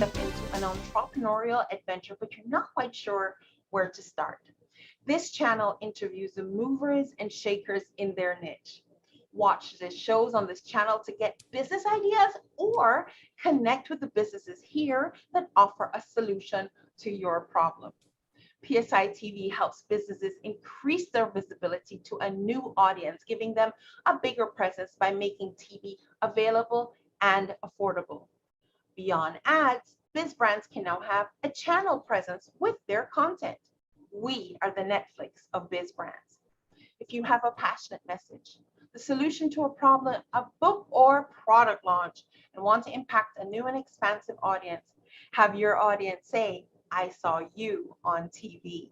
step into an entrepreneurial adventure, but you're not quite sure where to start. This channel interviews the movers and shakers in their niche. Watch the shows on this channel to get business ideas or connect with the businesses here that offer a solution to your problem. PSI TV helps businesses increase their visibility to a new audience, giving them a bigger presence by making TV available and affordable. Beyond ads, biz brands can now have a channel presence with their content. We are the Netflix of biz brands. If you have a passionate message, the solution to a problem, a book or product launch, and want to impact a new and expansive audience, have your audience say, I saw you on TV.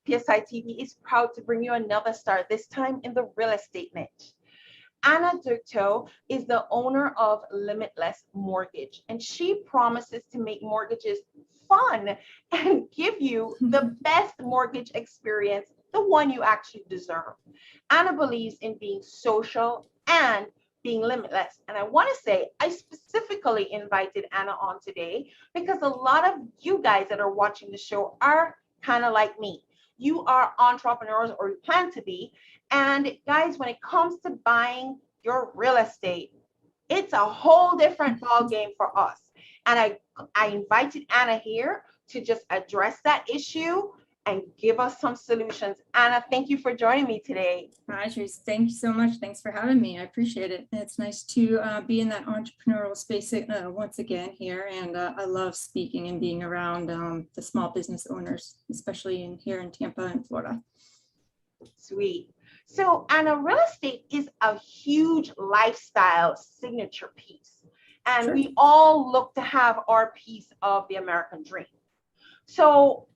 PSI TV is proud to bring you another star, this time in the real estate niche. Anna Ducto is the owner of Limitless Mortgage, and she promises to make mortgages fun and give you the best mortgage experience, the one you actually deserve. Anna believes in being social and being limitless. And I want to say, I specifically invited Anna on today because a lot of you guys that are watching the show are kind of like me. You are entrepreneurs, or you plan to be. And guys, when it comes to buying your real estate, it's a whole different ball game for us. And I invited Anna here to just address that issue and give us some solutions. Anna, thank you for joining me today. Hi, Trace. Thank you so much. Thanks for having me. I appreciate it. It's nice to be in that entrepreneurial space once again here. And I love speaking and being around the small business owners, especially here in Tampa and Florida. Sweet. So, Anna, real estate is a huge lifestyle signature piece. And Sure. We all look to have our piece of the American dream. So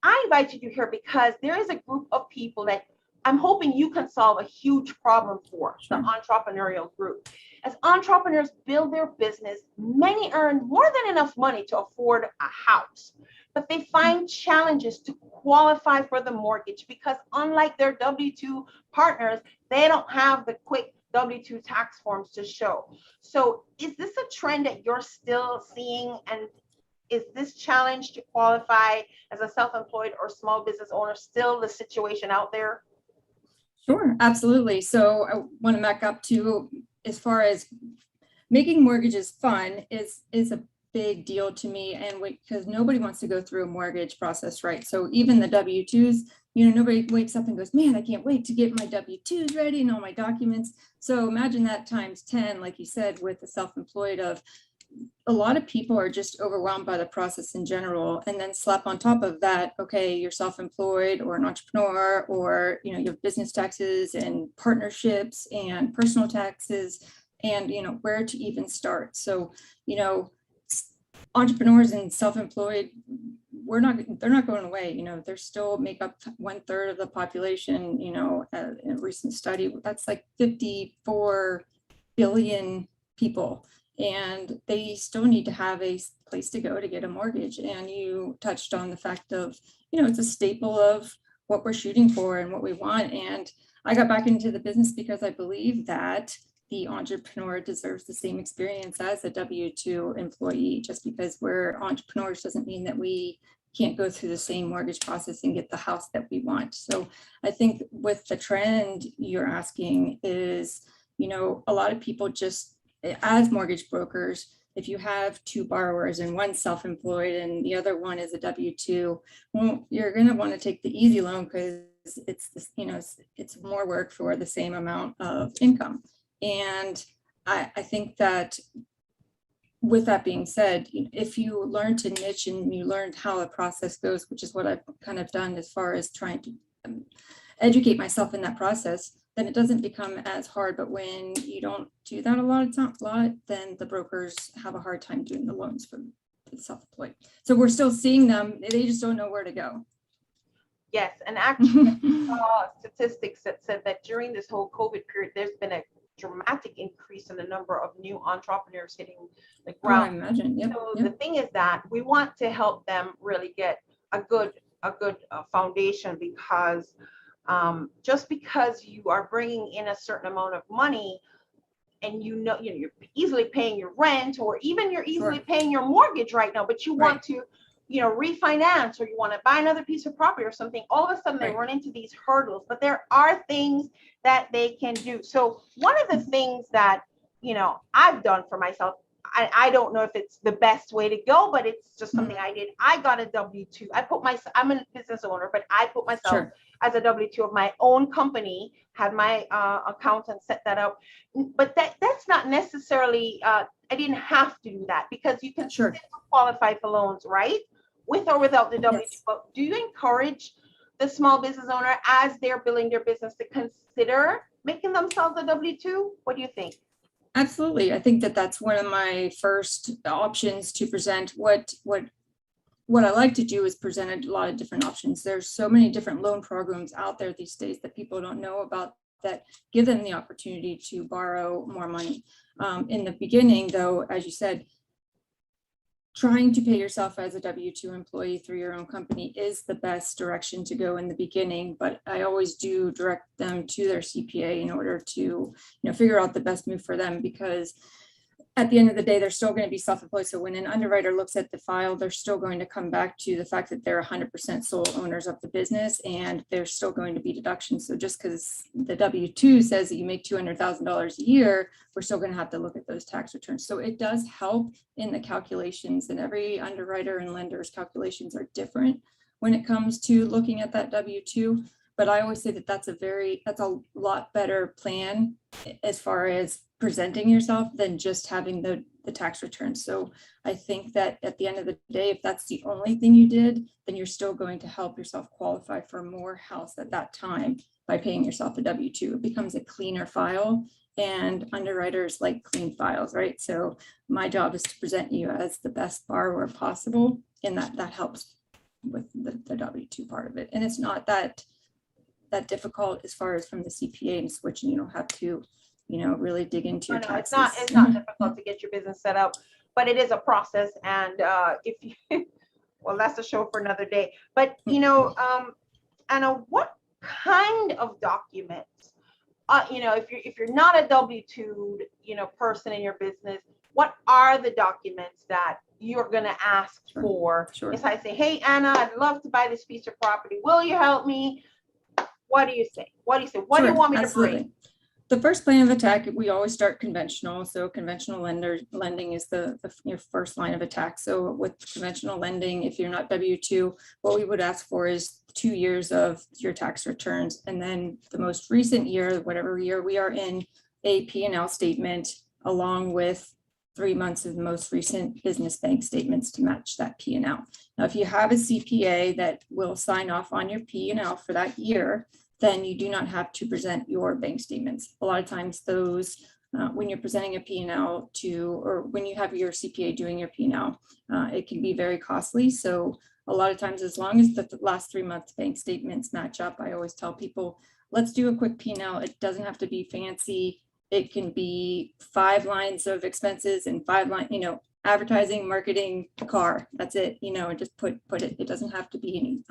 I invited you here because there is a group of people that I'm hoping you can solve a huge problem for, Sure. the entrepreneurial group. As entrepreneurs build their business, many earn more than enough money to afford a house, but they find challenges to qualify for the mortgage because unlike their W-2 partners, they don't have the quick W-2 tax forms to show. So is this a trend that you're still seeing, and is this challenge to qualify as a self-employed or small business owner still the situation out there? Sure, absolutely. So I want to back up to, as far as making mortgages fun is a big deal to me, and because nobody wants to go through a mortgage process, right? So even the W-2s, nobody wakes up and goes, man, I can't wait to get my W-2s ready and all my documents. So imagine that times 10, like you said, with the self-employed. Of a lot of people are just overwhelmed by the process in general, and then slap on top of that, okay, you're self-employed or an entrepreneur, or you have business taxes and partnerships and personal taxes, and where to even start. So entrepreneurs and self-employed, they're not going away. They're still make up 1/3 of the population. In a recent study, that's like 54 billion people. And they still need to have a place to go to get a mortgage. And you touched on the fact of, it's a staple of what we're shooting for and what we want. And I got back into the business because I believe that the entrepreneur deserves the same experience as a W-2 employee. Just because we're entrepreneurs doesn't mean that we can't go through the same mortgage process and get the house that we want. So I think with the trend you're asking is, a lot of people just, as mortgage brokers, if you have two borrowers and one's self-employed and the other one is a W-2, well, you're going to want to take the easy loan because it's more work for the same amount of income. And I think that with that being said, if you learn to niche and you learned how the process goes, which is what I've kind of done as far as trying to educate myself in that process, then it doesn't become as hard. But when you don't do that a lot, then the brokers have a hard time doing the loans for the self-employed. So we're still seeing them, they just don't know where to go. Yes, and actually statistics that said that during this whole COVID period, there's been a dramatic increase in the number of new entrepreneurs hitting the ground. I imagine. Yep. So the thing is that we want to help them really get a good foundation, because just because you are bringing in a certain amount of money, and you're easily paying your rent, or even you're easily Sure. paying your mortgage right now, but you want Right. to, refinance, or you want to buy another piece of property or something, all of a sudden they Right. run into these hurdles. But there are things that they can do. So one of the things that, I've done for myself, I don't know if it's the best way to go, but it's just something I did. I got a W-2. I'm a business owner, but I put myself Sure. as a W-2 of my own company, had my accountant set that up. But that's not necessarily, I didn't have to do that, because you can Sure. still qualify for loans, right? With or without the W-2. Yes. But do you encourage the small business owner, as they're building their business, to consider making themselves a W-2? What do you think? Absolutely. I think that that's one of my first options to present. What I like to do is present a lot of different options. There's so many different loan programs out there these days that people don't know about, that give them the opportunity to borrow more money. In the beginning, though, as you said, trying to pay yourself as a W-2 employee through your own company is the best direction to go in the beginning, but I always do direct them to their CPA in order to, figure out the best move for them, because at the end of the day, they're still going to be self-employed. So when an underwriter looks at the file, they're still going to come back to the fact that they're 100% sole owners of the business, and there's still going to be deductions. So just because the W-2 says that you make $200,000 a year, we're still going to have to look at those tax returns. So it does help in the calculations, and every underwriter and lender's calculations are different when it comes to looking at that W-2. But I always say that that's a lot better plan as far as presenting yourself than just having the tax return. So I think that at the end of the day, if that's the only thing you did, then you're still going to help yourself qualify for more house at that time by paying yourself a W-2. It becomes a cleaner file, and underwriters like clean files, right? So my job is to present you as the best borrower possible, and that helps with the W-2 part of it. And it's not that difficult as far as from the CPA and switching. You don't have to, really dig into your taxes. It's not difficult to get your business set up, but it is a process. And if you, well, that's a show for another day. But Anna, what kind of documents? If you're not a W-2, person in your business, what are the documents that you're going to ask for? Sure. If I say, hey, Anna, I'd love to buy this piece of property. Will you help me? What do you say? What do you want me to bring? The first plan of attack, we always start conventional. So conventional lending is your first line of attack. So with conventional lending, if you're not W-2, what we would ask for is 2 years of your tax returns. And then the most recent year, whatever year we are in, a P&L statement, along with 3 months of the most recent business bank statements to match that P&L. Now, if you have a CPA that will sign off on your P&L for that year, then you do not have to present your bank statements. A lot of times those, when you're presenting a P&L or when you have your CPA doing your P&L, it can be very costly. So a lot of times, as long as the last 3 months bank statements match up, I always tell people, let's do a quick P&L. It doesn't have to be fancy. It can be 5 lines of expenses and 5 lines, advertising, marketing, car. That's it. And just put it. It doesn't have to be any.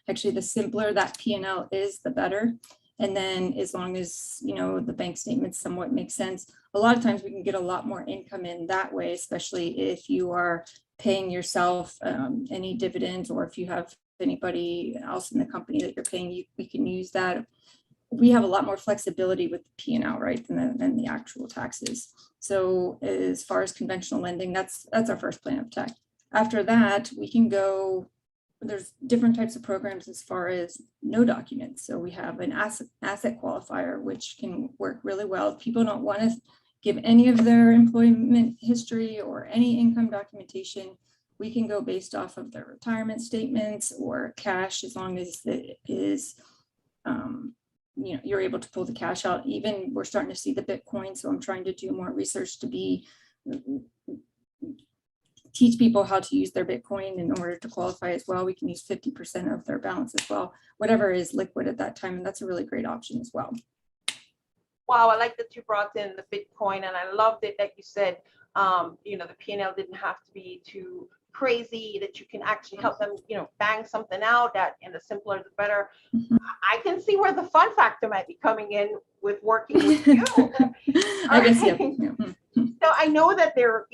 Actually, the simpler that P&L is, the better. And then as long as the bank statements somewhat make sense, a lot of times we can get a lot more income in that way, especially if you are paying yourself any dividends, or if you have anybody else in the company that you're paying, we can use that. We have a lot more flexibility with the P&L, right, than the actual taxes. So as far as conventional lending, that's our first plan of attack. After that, we can go, there's different types of programs as far as no documents. So we have an asset qualifier, which can work really well. If people don't want to give any of their employment history or any income documentation, we can go based off of their retirement statements or cash, as long as it is you're able to pull the cash out. Even we're starting to see the Bitcoin. So I'm trying to do more research to teach people how to use their Bitcoin in order to qualify as well. We can use 50% of their balance as well, whatever is liquid at that time. And that's a really great option as well. Wow, I like that you brought in the Bitcoin, and I loved it that you said, the P&L didn't have to be too crazy, that you can actually help them, bang something out, that, and the simpler the better. Mm-hmm. I can see where the fun factor might be coming in with working with you. I guess, yeah. Alright. Yeah. So I know that there are,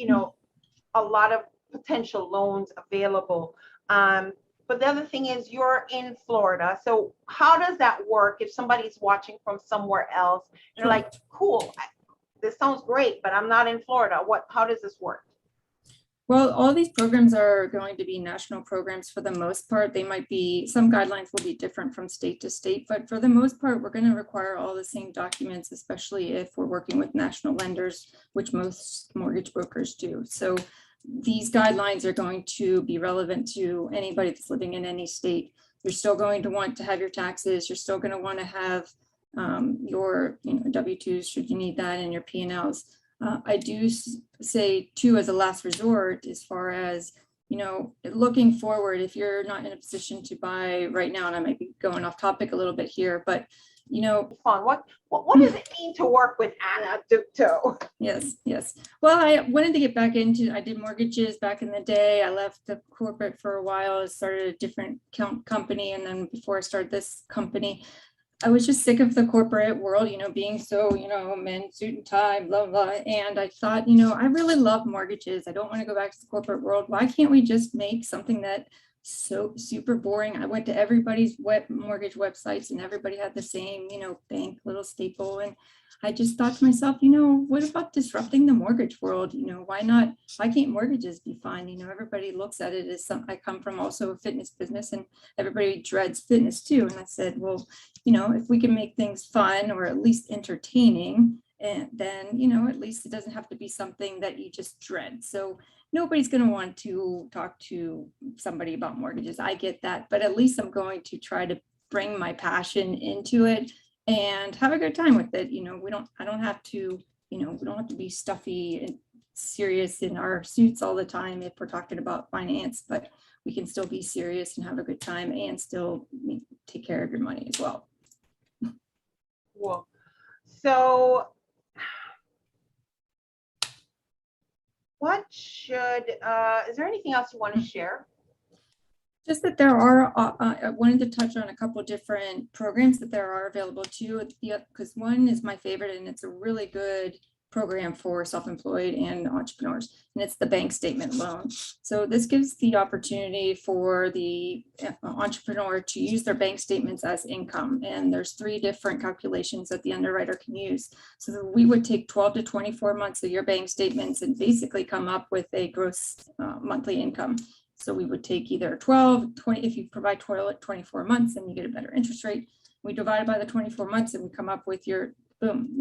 a lot of potential loans available. But the other thing is you're in Florida. So how does that work if somebody's watching from somewhere else? And they're like, cool, this sounds great, but I'm not in Florida. How does this work? Well, all these programs are going to be national programs for the most part. They might be, some guidelines will be different from state to state, but for the most part, we're going to require all the same documents, especially if we're working with national lenders, which most mortgage brokers do. So these guidelines are going to be relevant to anybody that's living in any state. You're still going to want to have your taxes. You're still going to want to have your W-2s, should you need that, and your P&Ls. I do say too, as a last resort, as far as, looking forward, if you're not in a position to buy right now, and I might be going off topic a little bit here, but fun. What does it mean to work with Anna W-2? Yes. Well, I wanted to get back into, I did mortgages back in the day. I left the corporate for a while. I started a different company. And then before I started this company, I was just sick of the corporate world, being so, men, suit and tie, blah, blah. And I thought, I really love mortgages. I don't want to go back to the corporate world. Why can't we just make something that so super boring? I went to everybody's mortgage websites and everybody had the same, bank, little staple. And I just thought to myself, what about disrupting the mortgage world? Why can't mortgages be fun? Everybody looks at it as I come from also a fitness business and everybody dreads fitness too. And I said, well, if we can make things fun or at least entertaining, and then, at least it doesn't have to be something that you just dread. So nobody's going to want to talk to somebody about mortgages. I get that, but at least I'm going to try to bring my passion into it and have a good time with it. I don't have to, we don't have to be stuffy and serious in our suits all the time if we're talking about finance, but we can still be serious and have a good time and still take care of your money as well. Cool. So is there anything else you want to share? Just that there are, I wanted to touch on a couple of different programs that there are available too, because one is my favorite and it's a really good program for self-employed and entrepreneurs, and it's the bank statement loan. So this gives the opportunity for the entrepreneur to use their bank statements as income, and there's 3 different calculations that the underwriter can use. So we would take 12 to 24 months of your bank statements and basically come up with a gross monthly income. So we would take either 12, 20, if you provide 24 months, then you get a better interest rate. We divide it by the 24 months and we come up with your boom,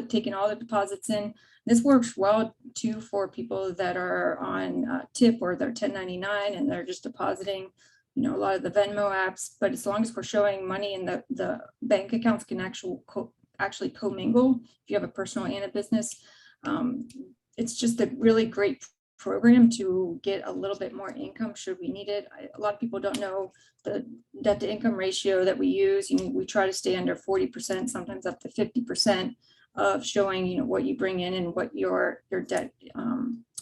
taking all the deposits in. This works well too for people that are on tip or they're 1099 and they're just depositing, a lot of the Venmo apps. But as long as we're showing money in the bank accounts can actually commingle if you have a personal and a business. It's just a really great program to get a little bit more income should we need it. A lot of people don't know the debt to income ratio that we use. We try to stay under 40%, sometimes up to 50% of showing, what you bring in and what your debt,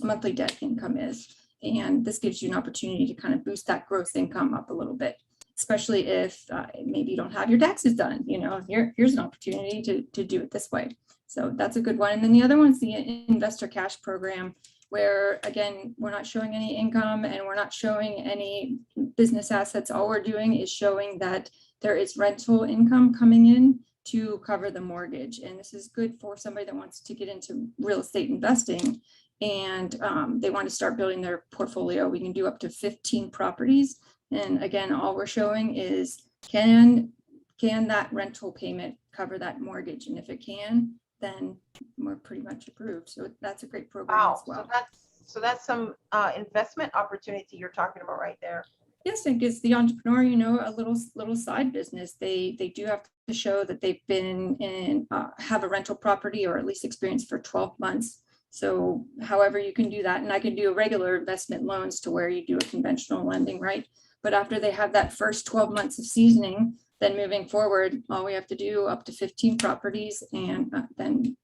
monthly debt income is. And this gives you an opportunity to kind of boost that gross income up a little bit, especially if maybe you don't have your taxes done. Here's an opportunity to do it this way. So that's a good one. And then the other one's the investor cash program, where again, we're not showing any income and we're not showing any business assets. All we're doing is showing that there is rental income coming in to cover the mortgage. And this is good for somebody that wants to get into real estate investing and they want to start building their portfolio. We can do up to 15 properties. And again, all we're showing is can that rental payment cover that mortgage? And if it can, then we're pretty much approved. So that's a great program as well. So that's some investment opportunity you're talking about right there. Yes, it gives the entrepreneur, a little side business. They do have to show that they've been in have a rental property or at least experience for 12 months. So however you can do that, and I can do regular investment loans to where you do a conventional lending, right? But after they have that first 12 months of seasoning, then moving forward, all we have to do up to 15 properties. And then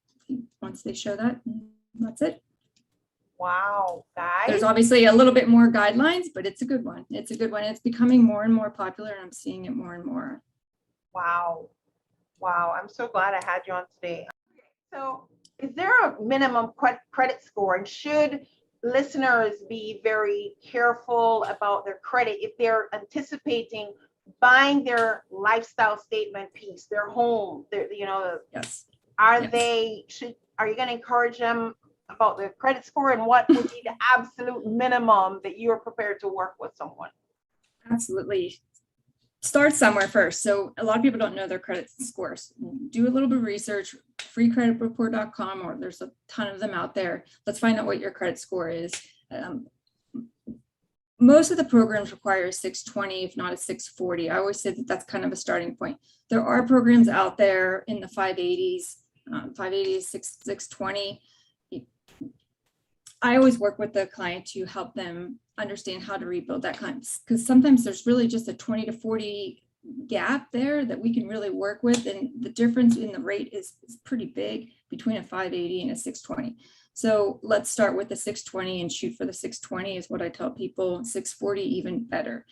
once they show that, that's it. Wow, guys. There's obviously a little bit more guidelines, but it's a good one. It's a good one. It's becoming more and more popular and I'm seeing it more and more. Wow. Wow, I'm so glad I had you on today. So is there a minimum credit score, and should listeners be very careful about their credit if they're anticipating buying their lifestyle statement piece, their home, their, Yes. are Yes. are you going to encourage them about their credit score, and what would be the absolute minimum that you are prepared to work with someone? Absolutely. Start somewhere first. So a lot of people don't know their credit scores. Do a little bit of research, freecreditreport.com, or there's a ton of them out there. Let's find out what your credit score is. Most of the programs require a 620, if not a 640. I always say that that's kind of a starting point. There are programs out there in the 580s, 580s, 620. I always work with the client to help them understand how to rebuild that client, because sometimes there's really just a 20 to 40 gap there that we can really work with, and the difference in the rate is pretty big between a 580 and a 620. So let's start with the 620 and shoot for the 620 is what I tell people. 640 even better.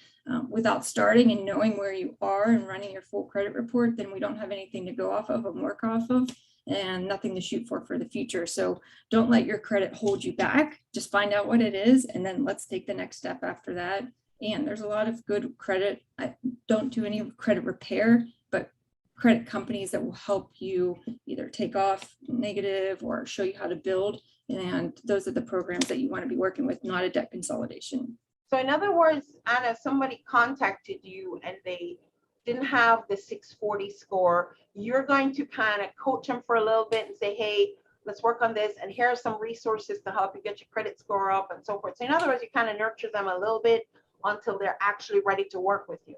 Without starting and knowing where you are and running your full credit report, then we don't have anything to go off of and work off of, and nothing to shoot for the future. So don't let your credit hold you back. Just find out what it is, and then let's take the next step after that. And there's a lot of good credit. I don't do any credit repair, but credit companies that will help you either take off negative or show you how to build. And those are the programs that you want to be working with, not a debt consolidation. So in other words, Anna, if somebody contacted you and they didn't have the 640 score, you're going to kind of coach them for a little bit and say, hey, let's work on this, and here are some resources to help you get your credit score up and so forth. So in other words, you kind of nurture them a little bit until they're actually ready to work with you.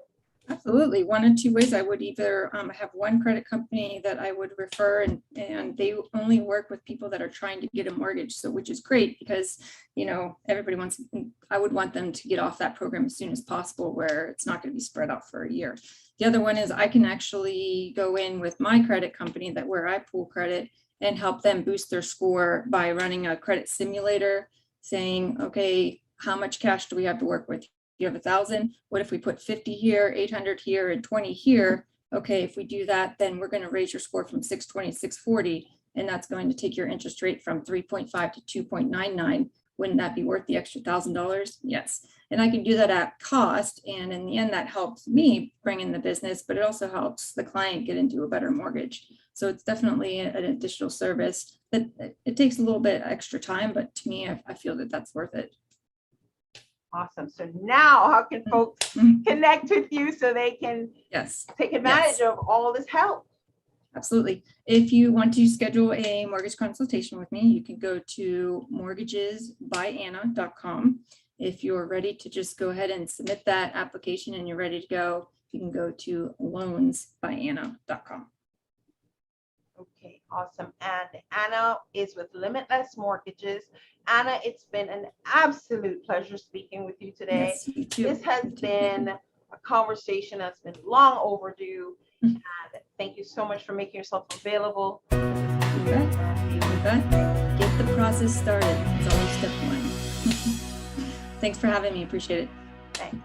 Absolutely. One of two ways. I would either have one credit company that I would refer, and they only work with people that are trying to get a mortgage. So, which is great because, everybody wants, I would want them to get off that program as soon as possible, where it's not going to be spread out for a year. The other one is I can actually go in with my credit company where I pool credit and help them boost their score by running a credit simulator, saying, okay, how much cash do we have to work with? You have 1,000. What if we put 50 here, 800 here, and 20 here? Okay, if we do that, then we're going to raise your score from 620 to 640, and that's going to take your interest rate from 3.5 to 2.99. Wouldn't that be worth the extra $1,000? Yes. And I can do that at cost, and in the end, that helps me bring in the business, but it also helps the client get into a better mortgage. So it's definitely an additional service that it takes a little bit extra time, but to me, I feel that that's worth it. Awesome. So now how can folks connect with you so they can take advantage of all this help? Absolutely. If you want to schedule a mortgage consultation with me, you can go to mortgagesbyanna.com. If you're ready to just go ahead and submit that application and you're ready to go, you can go to loansbyanna.com. Okay, awesome. And Anna is with Limitless Mortgages. Anna, it's been an absolute pleasure speaking with you today. Yes, you too. This has been a conversation that's been long overdue. And thank you so much for making yourself available. You bet. You bet. Get the process started. It's always step one. Thanks for having me. Appreciate it. Thanks.